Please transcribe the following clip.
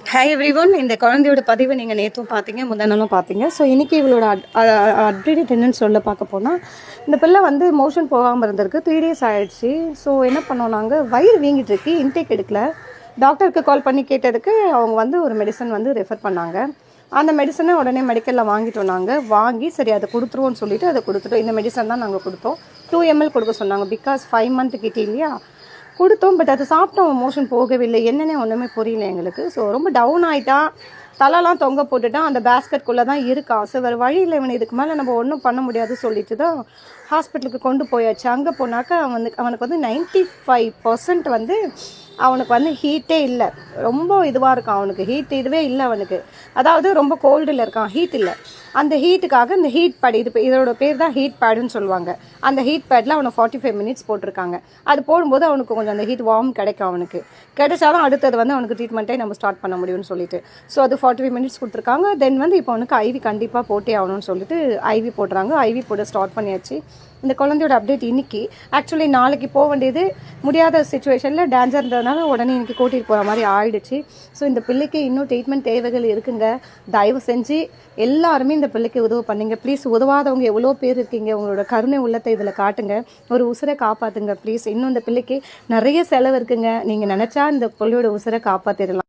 Hi everyone. இந்த குழந்தையோட பதிவை நீங்கள் நேற்றும் பார்த்தீங்க, முந்தானாலும் பார்த்தீங்க. ஸோ இன்றைக்கி இவளோட அப்டேட் என்னன்னு சொல்ல பார்க்க போனால், இந்த பிள்ளை வந்து மோஷன் போகாமல் இருந்திருக்கு. 3 days ஆகிடுச்சு. ஸோ என்ன பண்ணோம், நாங்கள் வயிறு வீங்கிட்டு இருக்கு, இன்டேக் எடுக்கல. டாக்டருக்கு கால் பண்ணி கேட்டதுக்கு அவங்க வந்து ஒரு மெடிசன் வந்து ரெஃபர் பண்ணாங்க. அந்த மெடிசனை உடனே மெடிக்கலில் வாங்கிட்டோம். நாங்கள் வாங்கி சரி அதை கொடுத்துருவோன்னு சொல்லிட்டு அதை கொடுத்துட்டோம். இந்த மெடிசன் தான் நாங்கள் கொடுத்தோம். 2 ml கொடுக்க சொன்னாங்க. பிகாஸ் 5 month கிட்டே இல்லையா கொடுத்தோம். பட் அது சாப்பிட்டோம், மோஷன் போகவில்லை. என்னென்ன ஒன்றுமே புரியல எங்களுக்கு. ஸோ ரொம்ப டவுன் ஆகிட்டா, தலைலாம் தொங்க போட்டுட்டான், அந்த பேஸ்கெட்குள்ளே தான் இருக்கான். ஸோ வேறு வழியில் இவனை இதுக்கு மேலே நம்ம ஒன்றும் பண்ண முடியாது சொல்லிட்டு தான் ஹாஸ்பிட்டலுக்கு கொண்டு போயாச்சு. அங்கே போனாக்கா அவனுக்கு வந்து 95% வந்து அவனுக்கு வந்து ஹீட்டே இல்லை. ரொம்ப இதுவாக இருக்கான் அவனுக்கு. ஹீட் இதுவே இல்லை அவனுக்கு. அதாவது ரொம்ப கோல்டில் இருக்கான், ஹீட் இல்லை. அந்த ஹீட்டுக்காக இந்த ஹீட் பேட், இதோட பேர் தான் ஹீட் பேடுன்னு சொல்லுவாங்க. அந்த ஹீட் பேடில் அவனை 45 minutes போட்டிருக்காங்க. அது போடும்போது அவனுக்கு கொஞ்சம் அந்த ஹீட் வார்ம் கிடைக்கும். அவனுக்கு கிடைச்சாலும் அடுத்தது வந்து அவனுக்கு ட்ரீட்மெண்ட்டே நம்ம ஸ்டார்ட் பண்ண முடியும்னு சொல்லிட்டு ஸோ அது 45 minutes கொடுத்துருக்காங்க. தென் வந்து இப்போ அவனுக்கு ஐவி கண்டிப்பாக போட்டே ஆகணும்னு சொல்லிட்டு ஐவி போடுறாங்க. ஐவி போட ஸ்டார்ட் பண்ணியாச்சு. இந்த குழந்தையோட அப்டேட் இன்னைக்கு. ஆக்சுவலி நாளைக்கு போக வேண்டியது முடியாத சுச்சுவேஷனில் டேஞ்சர் இருந்ததுனால உடனே இன்னைக்கு கூட்டிகிட்டு போகிற மாதிரி ஆயிடுச்சு. ஸோ இந்த பிள்ளைக்கு இன்னும் ட்ரீட்மெண்ட் தேவைகள் இருக்குங்க. தயவு செஞ்சு எல்லாருமே இந்த பிள்ளைக்கு உதவு பண்ணுங்க ப்ளீஸ். உதவாதவங்க எவ்வளோ பேர் இருக்கீங்க, உங்களோட கருணை உள்ளத்தை இதில் காட்டுங்க. ஒரு உசுரை காப்பாற்றுங்க ப்ளீஸ். இன்னும் இந்த பிள்ளைக்கு நிறைய செலவு இருக்குங்க. நீங்கள் நினச்சா இந்த பிள்ளையோட உசுரை காப்பாற்றிடலாம்.